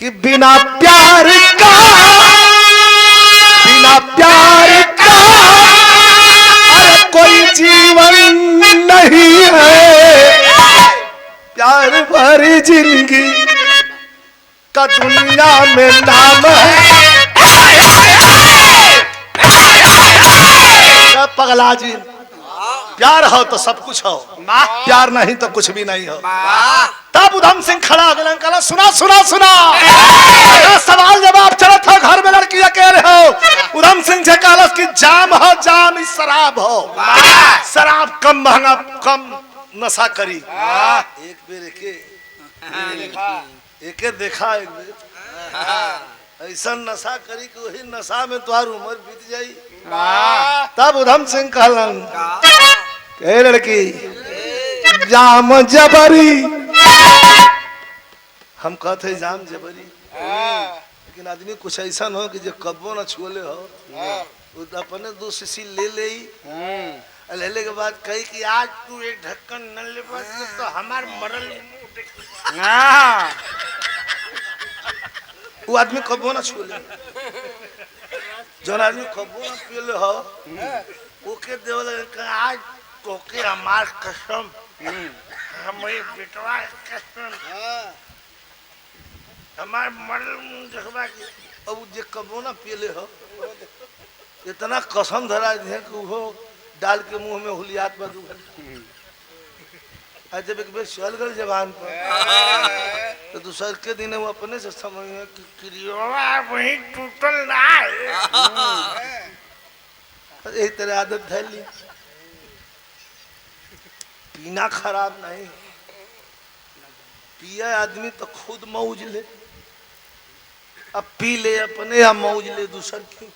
कि बिना प्यार का अरे कोई जीवन नहीं है। प्यार भरी जिंदगी का दुनिया में नाम है। पगला जी, प्यार हो तो सब कुछ हो, प्यार नहीं तो कुछ भी नहीं हो। तब उधम सिंह खड़ा हो गया, कहला सुना सुना सुना सवाल जवाब चला था। घर में लड़की अकेले हो। उधम सिंह से कहला कि जाम हो जाम इस शराब हो, शराब कम महंगा कम नशा करी। एक बेर एके देखा एक बेर ऐसा नशा करी कि वही नशा में तुम्हारी उम्र बीत जाई। तब उधम सिंह कहलन कह लड़की जाम जबरी। हम कहते जाम जबरी, लेकिन आदमी कुछ ऐसा हो कि जो कब्बो न छुले हो अपने दो शीशी ले के बाद कही कि आज तू एक ढक्कन न ले तो हमार मरल वो आदमी कब्बो न छुले। जो आदमी कब्बो न पिले हो ओके देवल आज तोके हमार कसम हमें बेटवा कसम हमार मरल देखबा की। अब जे कब्बो न पिले हो इतना कसम धरा दे कि वो डाल के मुंह में हुलियात बदू जब एक बेर चल गल जवान पर तो दूसर के दिन वो अपने से समझ में कि क्रियोवा वही टूटल ना यही तरह आदत धर ली। पीना खराब नहीं, पिया आदमी तो खुद मौज ले, अब पी ले अपने या मौज ले दूसर की।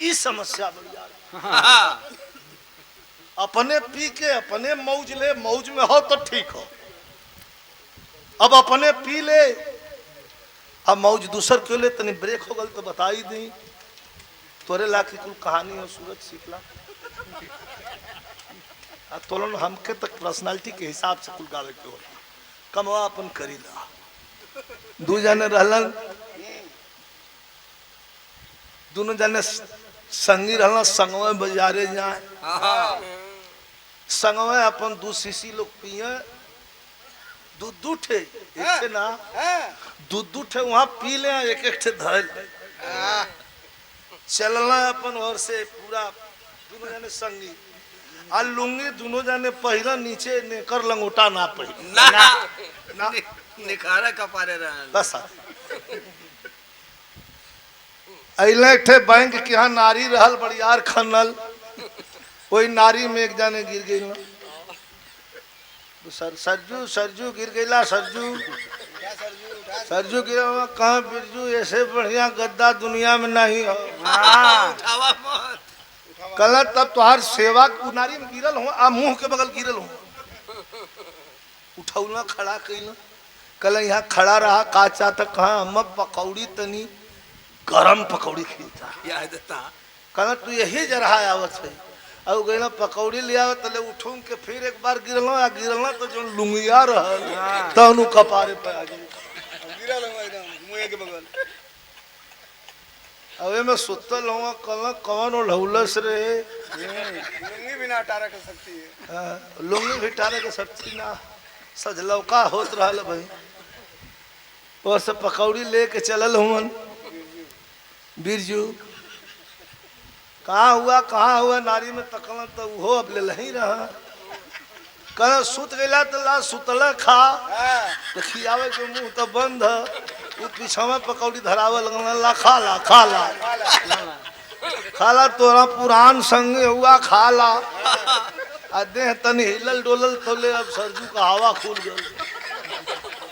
इस समस्या बढ़िया अपने पी के अपने मौज ले, मौज में हो तो ठीक हो। अब अपने पी ले अब मौज दूसर क्यों ले, तनी ब्रेक हो गल तो बता ही दी तोरे लाखी कुल कहानी हो सूरज सीखला तोलन हमके तक पर्सनालिटी के हिसाब से कुल गावे के होला। कमवा अपन करी ला। दू जने रहलन, दोनों जने संगी रहना, संगवे बाजारे जाए, संगवे अपन दू शीशी लोग पिए, दूध ठे एक ना दूध ठे वहां पी ले, एक एक ठे धर चलना अपन और से पूरा दोनों जने संगी आ लुंगी दोनों जने पहला नीचे नेकर लंगोटा ना पही ना निखारा कपारे रहन बस अइले थे बैंक के यहाँ नारी रहल बड़ियार खनल, वही नारी में एक जाने गिर गई ना सरजू सरजू गिर गईला। सरजू गिरा कहाँ बिरजू ऐसे बढ़िया गद्दा दुनिया में नहीं हो। कल तब तुहार सेवा नारी में गिरल हो आ मुंह के बगल गिरल हो उठौना खड़ा कैल कल यहाँ खड़ा रहा का चाहता कहा हम पकौड़ी तनी गरम पकौड़ी खींचा कल तू यही जरा आवत है और गई पकौड़ी ले आवे तले उठूं के फिर एक बार गिरल या गिरल तो जो लुंगिया रहल तनु कपारे पे आ गई गिरल एकदम मुंह के बगल। अबे मैं सुतल हूँ कल कौन ढौलस रे लुंगी बिना टारे के सकती है। लुंगी भी टारे के सकती ना सजलौका होत रहल भाई। और से पकौड़ी लेके चलल हुन बिरजू कहाँ हुआ नारी में तकल तो वो अब ले ही रहा कल सुत गया तो ला सुतल खा तो खियावे के मुंह तो बंद वो पीछा में पकौड़ी धरावे लगल ला खाला तोरा पुरान संग हुआ खाला आ देह तनी हिलल डोलल तोले अब सरजू का हवा खुल गल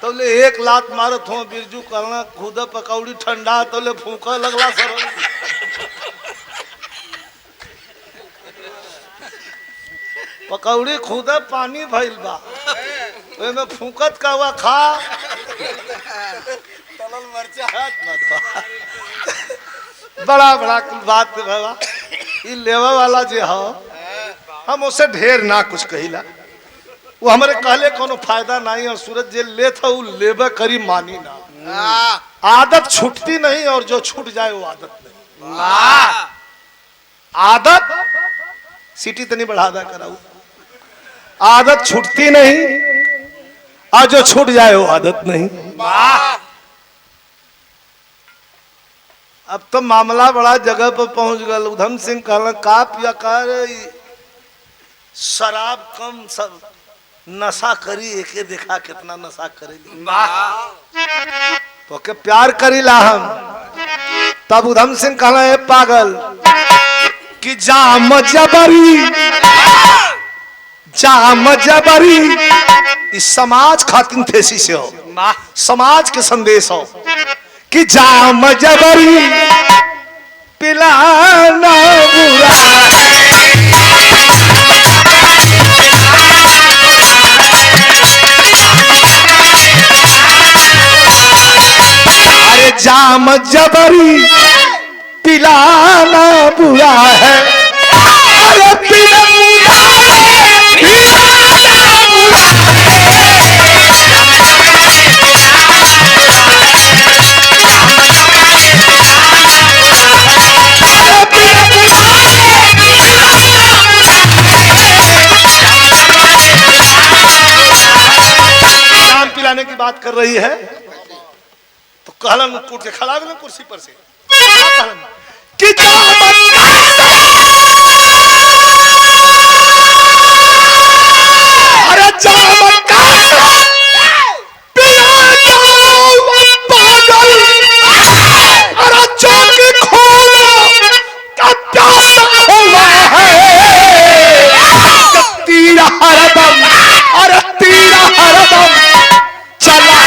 तोले एक लात मारत हो बिरजू करना खुद पकौड़ी ठंडा तोले फूका लगला सर पकौड़ी खुद पानी भइल बा में फूकत का हुआ खा तलल मरचा बड़ा बड़ा बात बाबा ये लेवा वाला जो हो हम उसे ढेर ना कुछ कहिला वो हमारे कहले कोनो फायदा नहीं और सूरज जे ले था वो लेबे करी मानी ना। आदत छूटती नहीं और जो छूट जाए वो आदत नहीं। आदत सीटी तो नहीं बढ़ा दा कराऊ। आदत छूटती नहीं और जो छूट जाए वो आदत नहीं। अब तो मामला बड़ा जगह पर पहुंच गया। उधम सिंह कहला का पिया कर शराब कम सब नशा करी एके देखा कितना नशा करेगी। तो के प्यार करी ला हम। तब उधम सिंह कहला है पागल कि जाम जबरी इस समाज खातिर थेसी से हो, समाज के संदेश हो कि जाम जबरी पिलाना बुरा अरे जाम जबरी पिलाना बुरा है। अरे पिलाना बुरा पिलाने की बात कर रही है तो कहलन कूट के खड़ा गए कुर्सी पर से कि अरे पागल अरे चौकी खून का प्यासा हुआ है तीरा हरदम अरे तीरा हरदम चला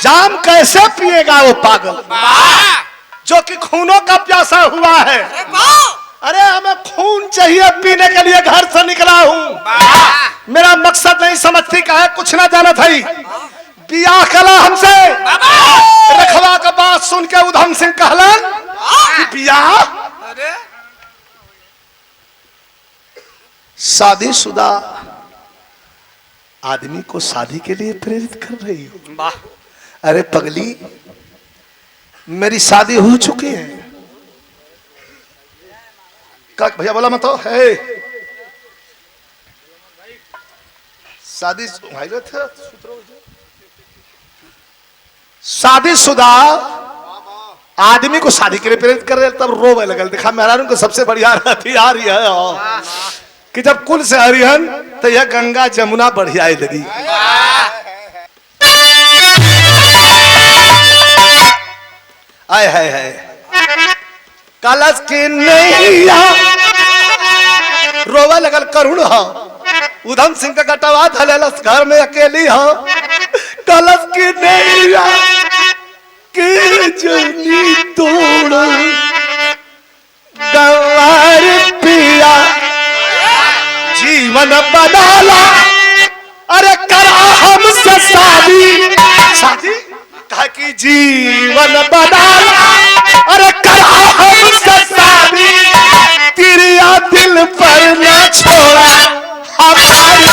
जाम कैसे पिएगा वो पागल जो कि खूनों का प्यासा हुआ है। अरे हमें खून चाहिए पीने के लिए घर से निकला हूँ। मेरा मकसद नहीं समझती का है कुछ ना जाना था। बियाह कला हमसे रखवा का बात सुन के उधम सिंह कहलन कि बियाह शादीशुदा आदमी को शादी के लिए प्रेरित कर रही हो। अरे पगली मेरी शादी हो चुकी है। भैया बोला मत है शादीशुदा आदमी को शादी के लिए प्रेरित कर रहे तब रोवे लगल। देखा मेहरारू को सबसे बढ़िया हथियार यह है कि जब कुल से हरिहन तो यह गंगा जमुना बढ़िया लगी। आय है कलश की नैया रोवा लगल करुण हो। उधम सिंह का कटवा धलेलस घर में अकेली हो। कलश की नैया के जनी तोड़ गवार पिया जीवन बदला। अरे करा हमसे शादी शादी कहा कि जीवन बदला। अरे करा हमसे शादी तिरिया दिल पर न छोड़ा हमारी।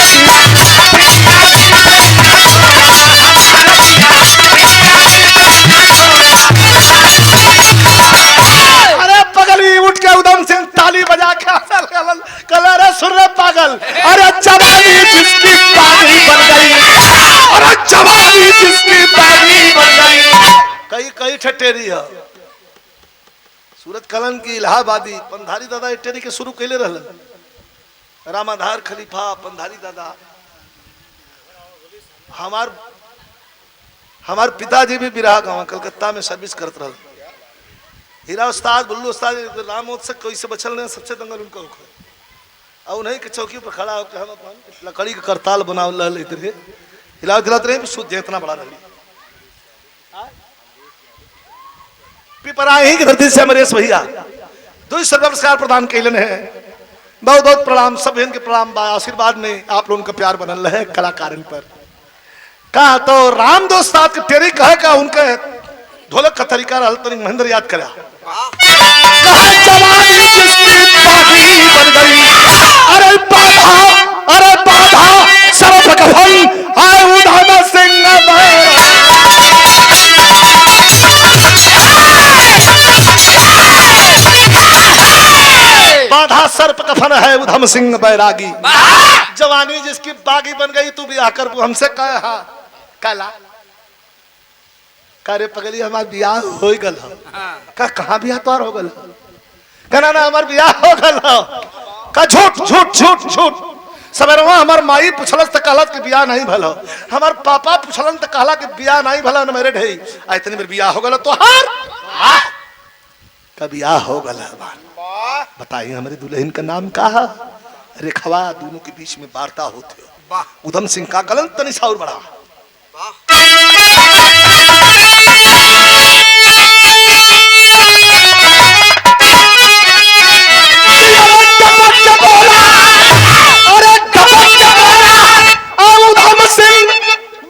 अरे पगली उठ के उधम सिंह ताली बजा के कलर सुन रहे पागल। अरे जवानी जिसकी पानी बन गई। अरे जवानी जिसकी पानी बन गई। कई कई ठटेरी है। सूरत कलन की इलाहाबादी पंधारी दादा इटेरी के शुरू कैले रहल। रामाधार खलीफा पंधारी दादा हमार पिताजी भी बिरहा गाँव कलकत्ता में सर्विस करते रहे। हीरा उस्ताद बुल्लू उस्ताद राम से कोई से बचल नहीं सबसे दंगल उनका और उन्हीं के चौकी पर खड़ा होकर हम अपन लकड़ी के करताल बना लेते थे। हिलाओ हिलाते रहे शुद्ध इतना बड़ा रही पिपरा ही की धरती से अमरेश भैया दो नमस्कार प्रदान कैलन है। बहुत बहुत प्रणाम सब इनके प्रणाम बा आशीर्वाद में आप लोगों का प्यार बनल रहे कलाकारन पर कहा तो राम दोस्त साथ के तेरी कहे का उनके ढोलक का तरीका रहल तनी महेंद्र याद करा कहा जवानी जिसकी बागी बन गई अरे बाधा सरफ कफन आए उधाम सिंह बाधा सर्प कफन है उधम सिंह बैरागी जवानी जिसकी बागी बन गई तू भी आकर हमसे कहा काला करे पगली हमार बियाह हो गल का कहाँ बियाह तोर हो गल कहना ना हमार बियाह हो गल का झूठ झूठ झूठ झूठ सवेरवा हमार माई पुछलस त कहलत कि बियाह नहीं भलो हमार पापा पुछलन त कहला कि बियाह नहीं भलो न मेरे ढई आ इतनी मेरे बियाह हो गल तो हार का बियाह हो गल हमार बताइए हमारे दुल्हन का नाम का है रेखवा दोनों के बीच में वार्ता होते हो उधम सिंह का गलन तनी साउर बड़ा उधम सिंह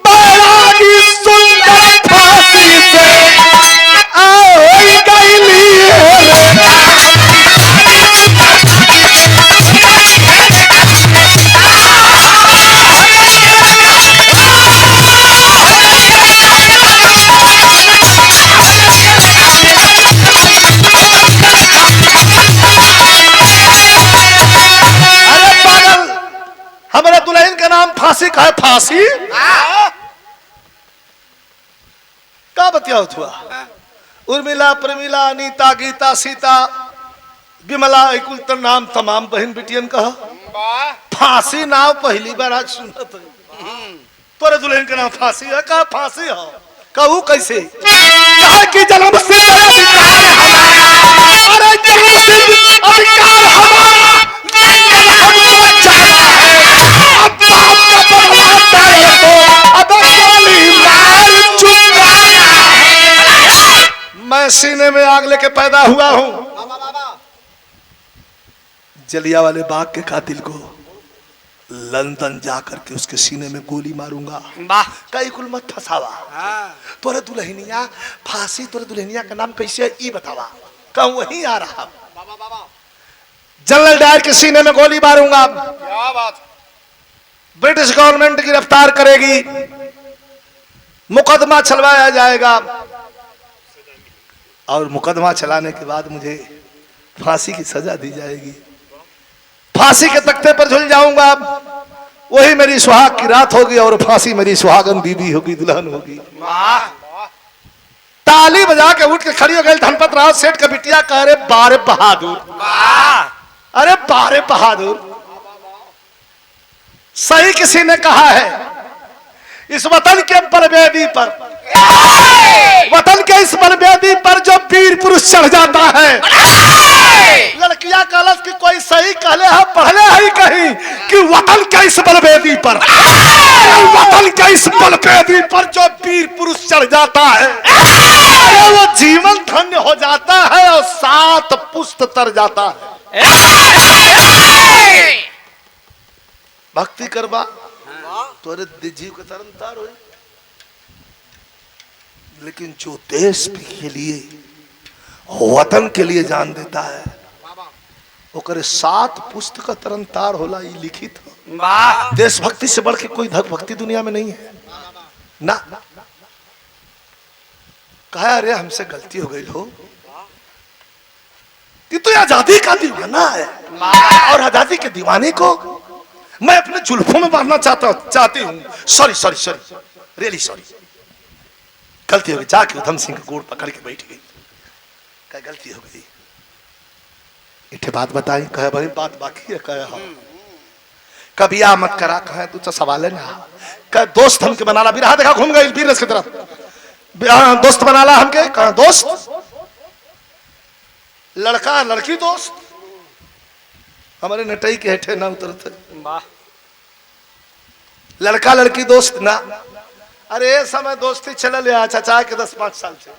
बैरागी सुंदर फांसी से हमारे दुल्हन का नाम फांसी का है फांसी का बतिया हुआ उर्मिला प्रमिला अनीता गीता सीता विमला कुल नाम तमाम बहन बेटियन का फांसी नाम पहली बार आज सुनत तोरे दुल्हन का नाम फांसी है का फांसी हो कहू कैसे कहा कि जन्म से अरे जन्म से अधिकार हमारा मैं सीने में आग लेके पैदा हुआ हूं जलिया वाले बाग के कातिल को लंदन जाकर के उसके सीने में गोली मारूंगा कई कुल मत फसावा तोरे दुल्हनिया फांसी तोरे दुल्हनिया का नाम कैसे है ई बतावा कहूं वही आ रहा जनरल डायर के सीने में गोली मारूंगा क्या बात ब्रिटिश गवर्नमेंट गिरफ्तार करेगी मुकदमा चलवाया जाएगा और मुकदमा चलाने के बाद मुझे फांसी की सजा दी जाएगी फांसी के तख्ते पर झुल जाऊंगा वही मेरी सुहाग की रात होगी और फांसी मेरी सुहागन बीबी होगी दुल्हन होगी ताली बजा के उठ के खड़ी हो गई धनपत राव सेठ का बिटिया कह रहे बारे बहादुर अरे बारे बहादुर सही किसी ने कहा है इस वतन के बलवेदी पर वतन के इस बलवेदी पर जो वीर पुरुष चढ़ जाता है लड़कियां कलश की कोई सही कहले है पढ़ले है कहीं कि वतन के इस बलवेदी पर वतन के इस बलवेदी पर जो वीर पुरुष चढ़ जाता है वो जीवन धन्य हो जाता है और 7 पुस्त तर जाता है भक्ति करवा तोरे जीव के तरन तार हो लेकिन जो देश के लिए वतन के लिए जान देता है ओकरे 7 पुस्त का तरन तार होला ये लिखित हो देशभक्ति से बढ़ के कोई भक्ति दुनिया में नहीं है ना कहा अरे हमसे गलती हो गई हो कि तो आजादी का दीवाना है और आजादी के दीवाने को मैं अपने जुल्फों में बांधना चाहती हूँ sorry sorry sorry really sorry गलती हो गई जाके उधम सिंह का गोड़ पकड़ के बैठ गई क्या गलती हो गई इठे बात बताई कहे भाई बात बाकी है कहे हाँ कभी आ मत करा कहे तू तो सवाल है ना कहे दोस्त हमके बनाला भी रहा देखा घूम गई वीर की तरफ दोस्त बनाला हमके कहा दोस्त लड़का लड़की दोस्त हमारे नटई के हेठे ना उतरते लड़का लड़की दोस्त ना, अरे समय दोस्ती चल चाचा के 10-5 साल से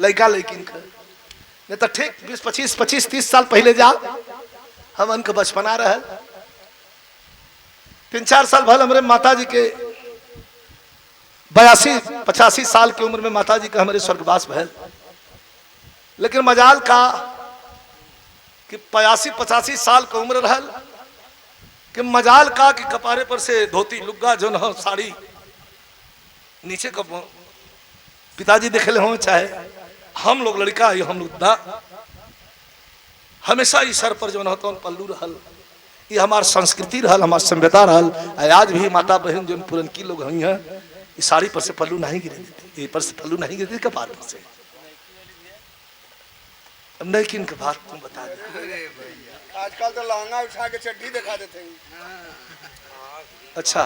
लड़का लड़की नहीं तो ठीक 20-25-30 साल पहले जा हम उनके बचपना रहे 3-4 साल भल हमारे माता जी के 82-85 साल की उम्र में माता जी का हमारे स्वर्गवास भल। लेकिन मजाल का कि 85-85 साल की उम्र रहल कि मजाल का कि कपारे पर से धोती लुग्गा जो न साड़ी नीचे का पिताजी देखे हो चाहे हम लोग लड़का हम लोग दा हमेशा ही सर पर जो न होता पल्लू रहल। ये हमार संस्कृति रहल, हमार सभ्यता रहल। आज भी माता बहन जो पुरनकी लोग हुई हैं इस साड़ी पर से पल्लू नहीं गिरे देते, ये पर से पल्लू नहीं गिरती कपार पर से। अब नहीं किन के बात तुम बता दे। आजकल तो लहंगा उठा के चड्डी दिखा देते हैं। अच्छा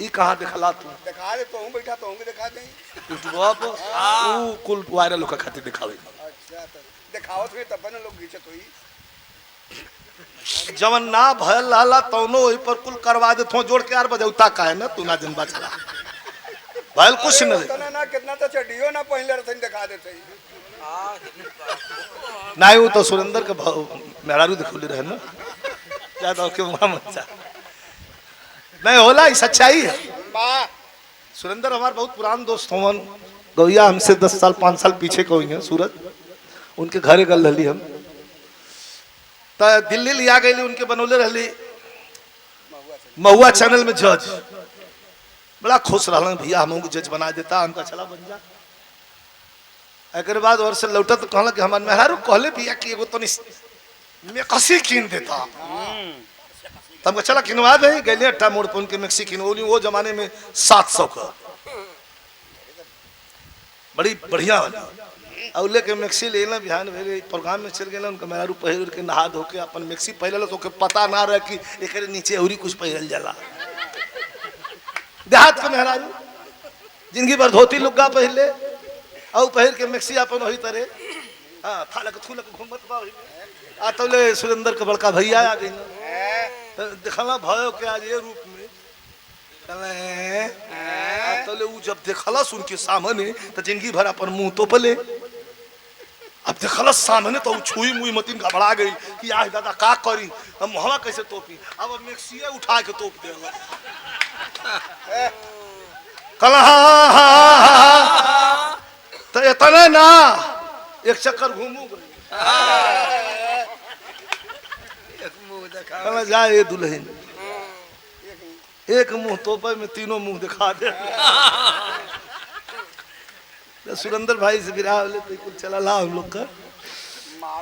ये कहाँ दिखला तू? दिखा दे तो हूँ बैठा तो हूँ भी दिखा दें। यूट्यूब पर कुल वायरल होकर खातिर दिखावे। अच्छा तो दिखावत हुए तब ना लोग घींचत हुई। जवन ना भयल लाला तौनो वही पर कुल करवा दे थो जोड़ के यार बजौता का है ना तू ना जनबा चला भयल कुछ न उतना ना कितना तो चड्डियो ना पहले रथे दिखा देते हैं। नहीं वो तो सुरेंद्र के मेहरारू दिखोले रहे ना ज्यादा के वहां मत जा नहीं होला ये सच्चाई है। वाह सुरेंद्र हमारे बहुत पुरान दोस्त होवन गौया हमसे 10 साल 5 साल पीछे को हुई हैं सूरज उनके घरे गल रही हम तो दिल्ली लिया गई उनके बनौले रही महुआ चैनल में जज बड़ा खुश रहा भैया हमको जज बना देता हमका चला बन जा। एक बाद और से लौटा तो कहला कि हमारे मेहरारू कहले भैया कि एगो तो मैं कसी कीन देता तब चला किनवा दे गए अट्टा मोड़ पर उनके मैक्सी किनवली वो जमाने में 700 का बड़ी बढ़िया वाली औले के मैक्सी लेना बिहान भेले प्रोग्राम में चल गए उनका मेहरारू पहिर के नहा धो के अपन मैक्सी पहले तो के पता ना रहे कि एक नीचे और कुछ पहिरल जाला। देहात के मेहरारू जिंदगी भर धोती लुग्गा पहले और पहिर के मैक्सी अपन वही तरह हाँ थाला के थूला के घूमत बा आ तौले सुरेंद्र के बड़का भैया आ गई ना देखला भयो के आज ये रूप में तौले उ जब देखला सुन के सामने तो जिंदगी भर अपन मुंह तो पले अब देखला सामने तो छुई मुई मतीन घबरा गई कि आज दादा का करी हम मुहवा कैसे तोपी अब मैक्सीए उठा के तोप देला कला तो इतना ना एक चक्कर घूमू गई जाए दुल्हन एक मुंह तोपे में तीनों मुंह दिखा दे। सुरेंद्र भाई से विराह ले तो कुल चला ला हम लोग का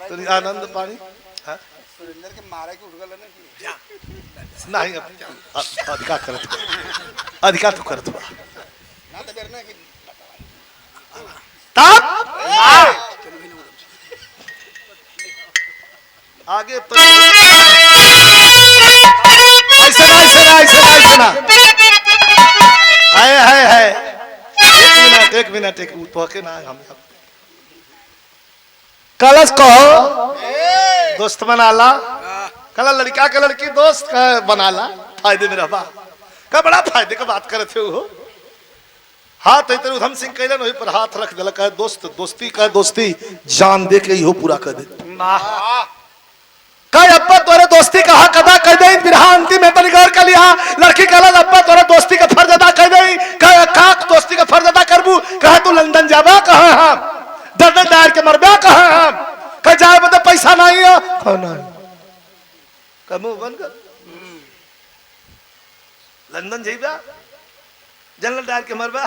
तो आनंद पानी सुरेंद्र के मारे के उठ गल ना नहीं अधिकार करत अधिकार तो करत बा ना तो बेर ना कि आगे तो ऐसे ना है एक मिनट तो के ना हम कलश कहो दोस्त बना ला कल लड़का के लड़की दोस्त का बना ला फायदे में रहा का बड़ा फायदे का बात करे थे वो हाथ इधर उधम सिंह कहलन वही पर हाथ रख दिला का दोस्त दोस्ती का दोस्ती जान दे के यो पूरा कर दे कई अब्बा तोरे दोस्ती का हक अदा कर दे बिरहा अंतिम में तनिगौर कर लिया लड़की कहला अब्बा तोरे दोस्ती का फर्ज अदा कर दे कह काक दोस्ती का फर्ज अदा करबू कह तू लंदन जाबा कहां हम दर्दन दायर के मरबा कहां हम कह जाए बता पैसा नहीं है खाना कमो बन कर लंदन जाइबा जनरल दायर के मरबा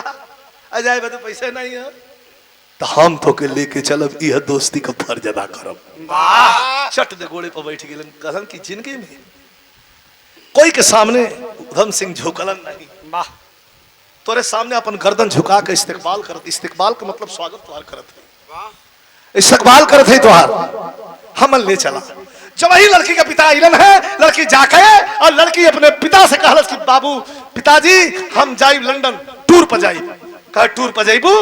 आ जाए बता पैसा नहीं है तो हम तो के लेके चलब यह दोस्ती का फर्ज अदा करब चट दे गोड़े पर बैठ गेलन कहलन की जिंदगी में कोई के सामने उधम सिंह झुकलन नहीं तोरे सामने अपन गर्दन झुका के इस्तेकबाल का मतलब स्वागत तुहार करत है इस्तेकबाल करत है तुहार हम ले चला जब वही लड़की का पिता आइलन है लड़की जाके और लड़की अपने पिता से कहलस कि बाबू पिताजी हम जाइब लंदन टूर पर जाइब कह टूर पर जाइबू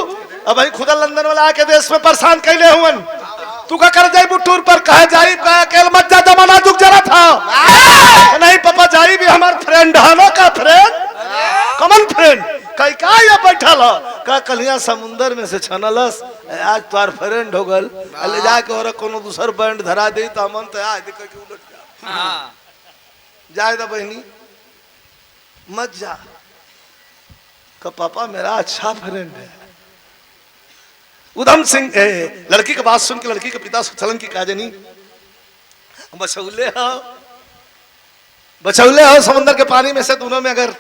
अब भाई खुदा लंदन वाला आके देश में परेशान कैले हुवन तू का कर जाइबू टूर पर कहे जाइब कहे अकेले मत जा जमाना दुख जरा था नहीं पापा जाइब हमार फ्रेंड हानो का फ्रेंड कॉमन फ्रेंड कई का या बैठल हो का कलिया समुंदर में से छनलस आज तोर फ्रेंड हो गल ले जाके और कोनो दूसर बैंड धरा दे तो हमन तो आज देख के उलट जा हाँ जाए दा बहनी मत जा का पापा मेरा अच्छा फ्रेंड है। उधम सिंह लड़की की बात सुन के लड़की के पिता सुचलन की काजनी बचौले हो समुद्र के पानी में से दोनों में अगर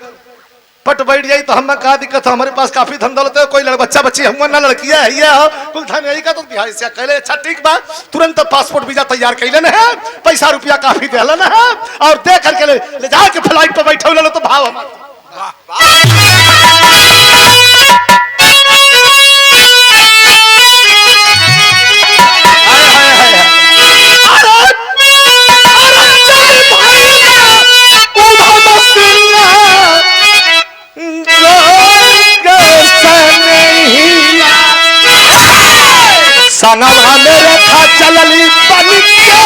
पट बैठ जाई तो हमें का दिक्कत है हमारे पास काफी धन दौलत है कोई बच्चा बच्ची हम ना लड़कियां है ये हो कुल धन यही का तो बिहार से कहले अच्छा ठीक बा तुरंत पासपोर्ट वीजा तैयार कैले न है पैसा रुपया काफी देलन है और दे करके ले जा के फ्लाइट पे बैठौले तो भाव संगवा मेरे खा चलली बन के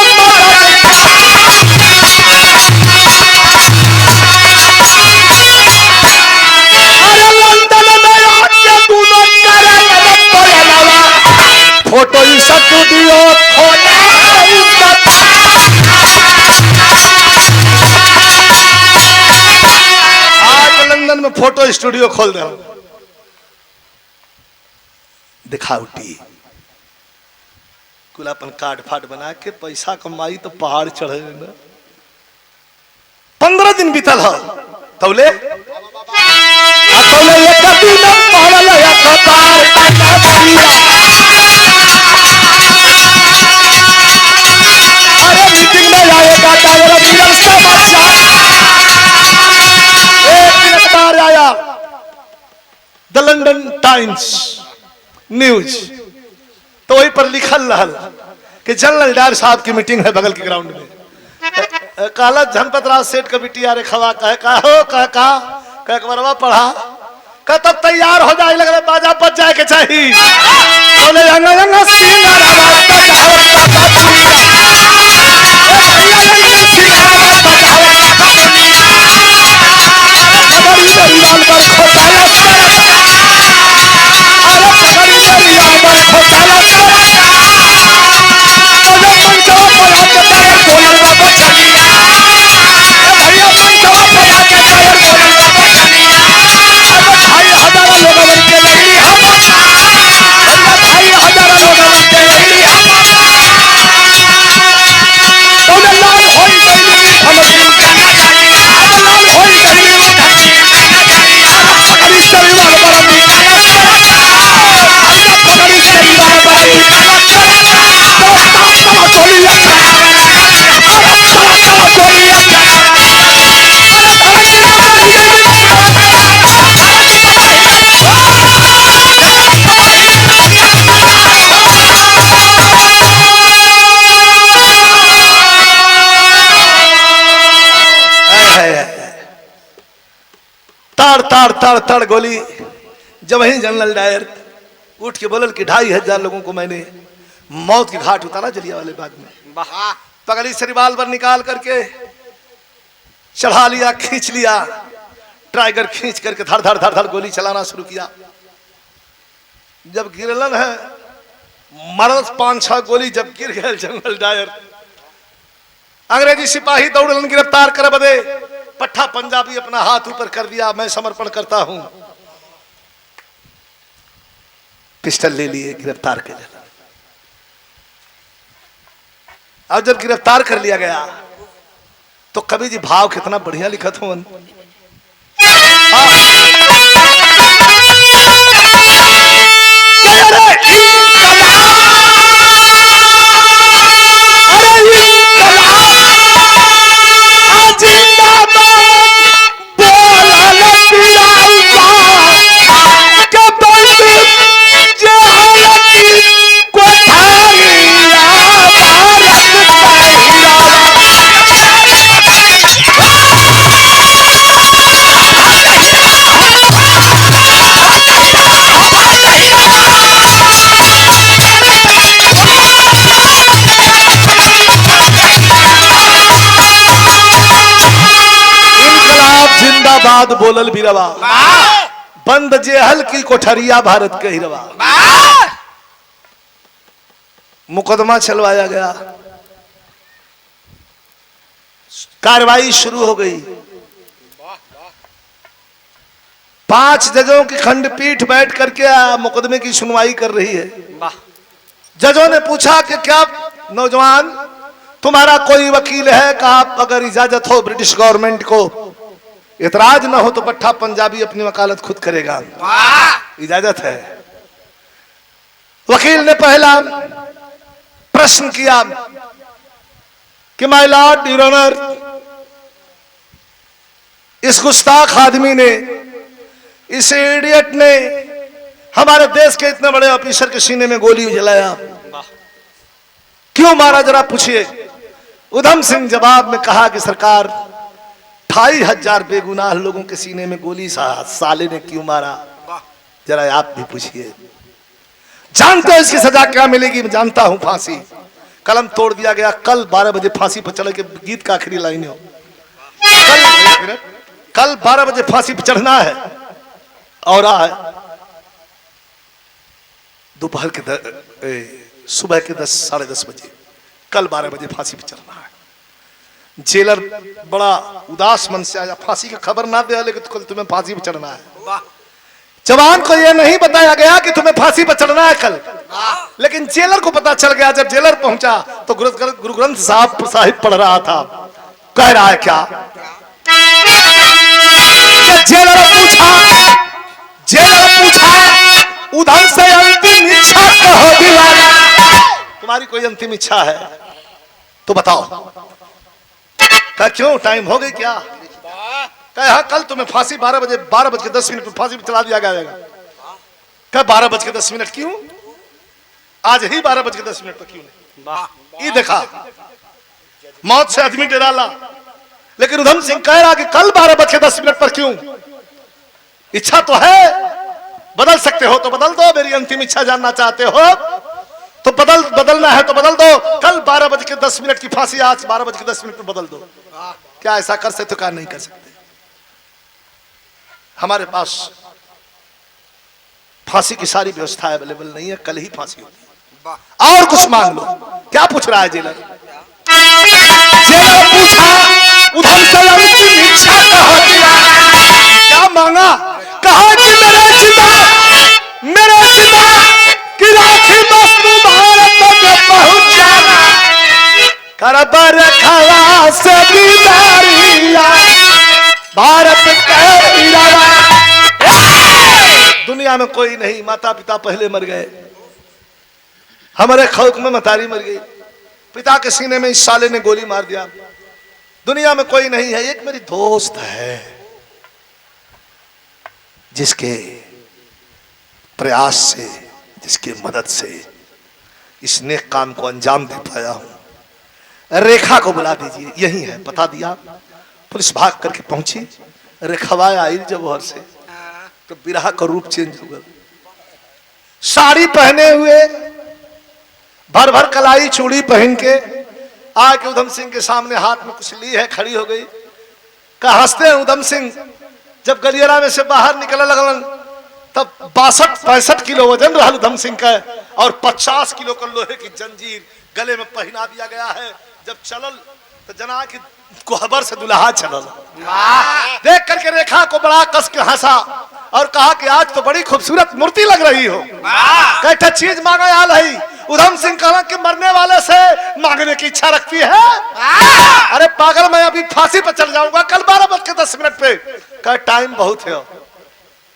अरे लंदन में आके दोनों करे फोटो स्टूडियो खोला आज लंदन में फोटो स्टूडियो खोल दे दिखावटी कुल अपन कार्ड फाट बना के पैसा कमाई तो पहाड़ चढ़े ना 15 दिन बीतल है तौले एक दिन पहल एक बार अरे मीटिंग में आएगा टावर मिलन से बच्चा एक दिन अखबार आया द लंदन टाइम्स न्यूज तो वही पर लिखल रहल कि जनरल डायर साहब की मीटिंग है बगल के ग्राउंड में काला जनपत राज सेठ का बिटिया रे खवा का हो का एक बारवा पढ़ा का तब तैयार हो जाए लग बाजा बज जाए के चाहिए बोले ताड़ ताड़ ताड़ गोली। जब वही जनरल डायर उठ के बोलल कि 2500 लोगों को मैंने मौत के घाट उतारा जलियांवाले बाग में। पगड़ी से रिवाल्वर निकाल करके चढ़ा लिया, खींच लिया, ट्राइगर खींच करके धड़ धड़ धड़ धड़ गोली चलाना शुरू किया। जब गिरलन है मरद 5-6 गोली जब गिर गए जनरल डायर, अंग्रेजी सिपाही दौड़लन गिरफ्तार कर बदे। पट्टा पंजाबी अपना हाथ ऊपर कर दिया, मैं समर्पण करता हूं। पिस्टल ले लिए, गिरफ्तार कर लिया। अब जब गिरफ्तार कर लिया गया तो कवि जी भाव कितना बढ़िया लिखत हो। बात बोलल बिरवा, बंद जेहल की कोठरिया भारत के हिरवा। मुकदमा चलवाया गया, कार्रवाई शुरू हो गई। 5 जजों की खंडपीठ बैठ करके मुकदमे की सुनवाई कर रही है। जजों ने पूछा कि क्या नौजवान तुम्हारा कोई वकील है? कहा अगर इजाजत हो ब्रिटिश गवर्नमेंट को, इतराज ना हो तो पट्टा पंजाबी अपनी वकालत खुद करेगा। इजाजत है। वकील ने पहला प्रश्न किया कि माय लॉर्ड योर ऑनर, इस गुस्ताख आदमी ने, इस इडियट ने हमारे देश के इतने बड़े ऑफिसर के सीने में गोली जलाया, क्यों मारा जरा पूछिए। उधम सिंह जवाब में कहा कि सरकार 2500 बेगुनाह लोगों के सीने में गोली साले ने क्यों मारा, जरा आप भी पूछिए। जानते हो इसकी सजा क्या मिलेगी? मैं जानता हूं, फांसी। कलम तोड़ दिया गया। कल 12 बजे फांसी पर चढ़े के गीत का आखिरी लाइन हो, कल 12 बजे फांसी पर चढ़ना है और दोपहर के सुबह के 10 साढ़े 10 बजे कल 12 बजे फांसी पर चढ़ना है। जेलर बड़ा उदास मन से आया, फांसी की खबर ना दे लेकिन कल तुम्हें फांसी पर चढ़ना है। जवान को यह नहीं बताया गया कि तुम्हें फांसी पर चढ़ना है कल, लेकिन जेलर को पता चल गया। जब जेलर पहुंचा तो गुरु ग्रंथ साहिब पढ़ रहा था। कह रहा है क्या? जेलर पूछा उधम से अंतिम इच्छा कहो दीवाना, तुम्हारी कोई अंतिम इच्छा है तो बताओ। क्या क्यों, टाइम हो गई क्या? कहा कल तुम्हें फांसी 12 बजे 12:10 पर फांसी पर चला दिया जाएगा। क्या 12:10? क्यों? आज ही 12:10 पर क्यों नहीं? ये देखा, मौत से आदमी डराला, लेकिन उधम सिंह कह रहा कि कल 12:10 पर क्यों? इच्छा तो है, बदल सकते हो तो बदल दो। मेरी अंतिम इच्छा जानना चाहते हो तो बदलना है तो बदल दो। कल 12:10 की फांसी आज 12:10 पर बदल दो। क्या ऐसा कर सकते हो? क्या नहीं कर सकते? हमारे पास फांसी की सारी व्यवस्था अवेलेबल नहीं है, कल ही फांसी होगी। और कुछ मांग लो। क्या पूछ रहा है जेलर? जेलर पूछा उधम से अंतिम इच्छा कहो दीवाना। क्या मांगा? कहा कि मेरे सिता की राखी वस्तु भारत में पहुंच जाना, करबर खला से दीदारिया भारत के इरादा। दुनिया में कोई नहीं, माता पिता पहले मर गए, हमारे खौफ में मतारी मर गई, पिता के सीने में इस साले ने गोली मार दिया। दुनिया में कोई नहीं है। एक मेरी दोस्त है जिसके प्रयास से, जिसके मदद से इस नेक काम को अंजाम दे पाया हूं। रेखा को बुला दीजिए। यही है, बता दिया। पुलिस भाग करके पहुंची। रेखवाए आई जब घर से तो बिरहा का रूप चेंज हो गया। साड़ी पहने हुए, भर भर कलाई चूड़ी पहन के आके उधम सिंह के सामने हाथ में कुछ ली है, खड़ी हो गई। कहा हंसते हैं उधम सिंह। जब गलियारा में से बाहर निकलने लगलन तब 62-65 किलो वजन रहा उधम सिंह का, और 50 किलो का लोहे की जंजीर गले में पहना दिया गया है। जब चलल तो जना की कोहबर से दुल्हा चलल। देख करके रेखा को बड़ा कस के हंसा और कहा कि आज तो बड़ी खूबसूरत मूर्ति लग रही हो। कैसा चीज मांगा याल है? उधम सिंह कहा कि मरने वाले से मांगने की इच्छा रखती है। अरे पागल, मैं अभी फांसी पर चढ़ जाऊंगा कल 12:10 पे। कहा टाइम बहुत है,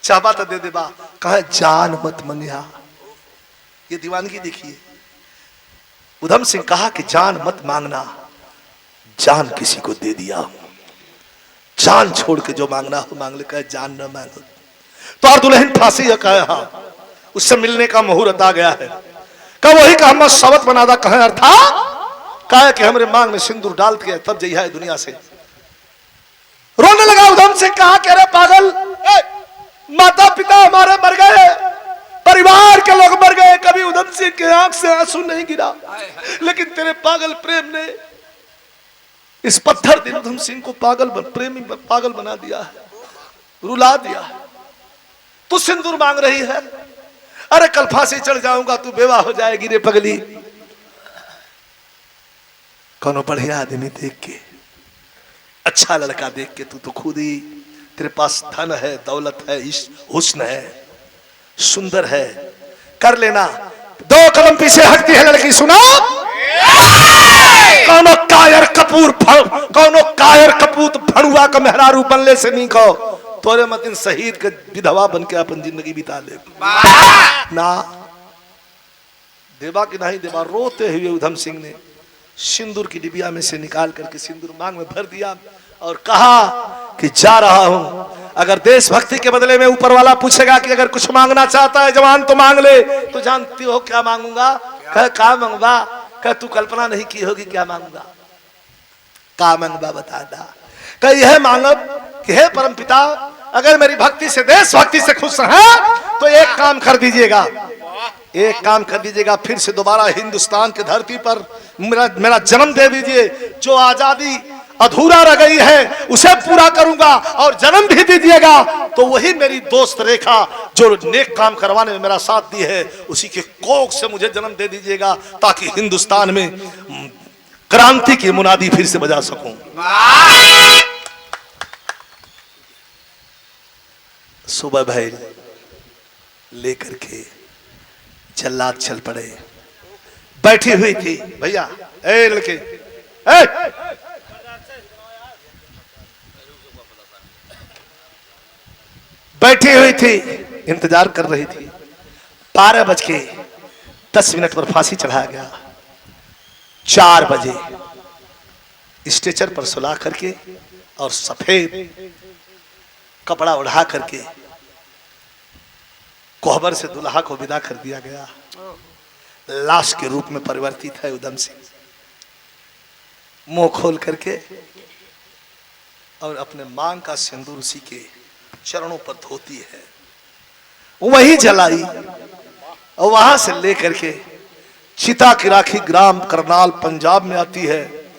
चाहबा तो दे देबा। कहा जान मत मंगिया। ये दीवानगी देखिए। उधम सिंह कहा कि जान मत मांगना, जान किसी को दे दिया, जान छोड़ के जो मांगना हो मांग ले। कहे जान न मांगो तो और दुल्हन फांसी है। कहे हाँ, उससे मिलने का मुहूर्त आ गया है। कहा वही का हम शबत बना दा। कहे अर्था? कहे कि हमरे मांग में सिंदूर डाल के तब जइया है दुनिया से। रोने लगा उधम सिंह। कहा कि अरे पागल, माता पिता हमारे मर गए, परिवार के लोग मर गए, कभी उधम सिंह के आंख से आंसू नहीं गिरा, लेकिन तेरे पागल प्रेम ने इस पत्थर दिल उधम सिंह को पागल बना दिया है। रुला दिया। तू सिंदूर मांग रही है, अरे कल फांसी चढ़ जाऊंगा, तू बेवा हो जाएगी रे पगली। कौनो बढ़िया आदमी देख के, अच्छा लड़का देख के, तू तो खुद ही, तेरे पास धन है, दौलत है, हुस्न है, सुंदर है, कर लेना। 2 कदम पीछे हटती है लड़की, सुना कौनो कायर कपूत भणुआ का मेहरारू बनले से नहीं कहो, तोरे मतिन शहीद के विधवा बन के अपन जिंदगी बिता ले ना। देवा कि नहीं देवा, रोते हुए उधम सिंह ने सिंदूर की डिबिया में से निकाल करके सिंदूर मांग में भर दिया और कहा कि जा रहा हूं। अगर देशभक्ति के बदले में ऊपर वाला पूछेगा कि अगर कुछ मांगना चाहता है जवान तो मांग ले, तो जानती हो क्या मांगूंगा? कह क्या मांगूंगा? कह तू कल्पना नहीं की होगी क्या मांगूंगा। क्या मांगूंगा बता दा। कह यह मांगब कि हे परमपिता, अगर मेरी भक्ति से, देशभक्ति से खुश हैं तो एक काम कर दीजिएगा, एक काम कर दीजिएगा, फिर से दोबारा हिंदुस्तान की धरती पर मेरा जन्म दे दीजिए। जो आजादी अधूरा रह गई है उसे पूरा करूंगा, और जन्म भी दीजिएगा तो वही मेरी दोस्त रेखा जो नेक काम करवाने में मेरा साथ दी है, उसी के कोख से मुझे जन्म दे दीजिएगा, ताकि हिंदुस्तान में क्रांति की मुनादी फिर से बजा सकूं। सुबह भाई लेकर के जल्लाद चल पड़े। बैठी हुई थी भैया, ए लड़के, ए बैठी हुई थी, इंतजार कर रही थी। 12:10 पर फांसी चढ़ाया गया। 4 बजे स्ट्रेचर पर सुला करके और सफेद कपड़ा उड़ा करके कोहबर से दुल्हा को विदा कर दिया गया। लाश के रूप में परिवर्तित है उधम सिंह। मुंह खोल करके और अपने मांग का सिंदूर उसी के चरणों पर धोती है, वही जलाई और वहां से लेकर के चिता की राखी ग्राम करनाल पंजाब में आती है।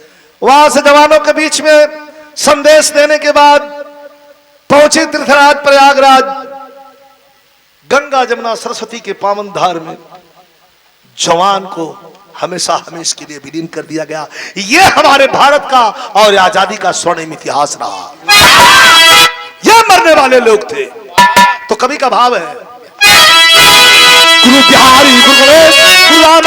वहां से जवानों के बीच में संदेश देने के बाद पहुंचे तीर्थराज प्रयागराज। गंगा जमुना सरस्वती के पावन धार में जवान को हमेशा हमेशा के लिए विलीन कर दिया गया। ये हमारे भारत का और आजादी का स्वर्णिम इतिहास रहा। ये मरने वाले लोग थे। तो कवि का भाव है, गुरु बिहारी गुरु गणेश गुरु राम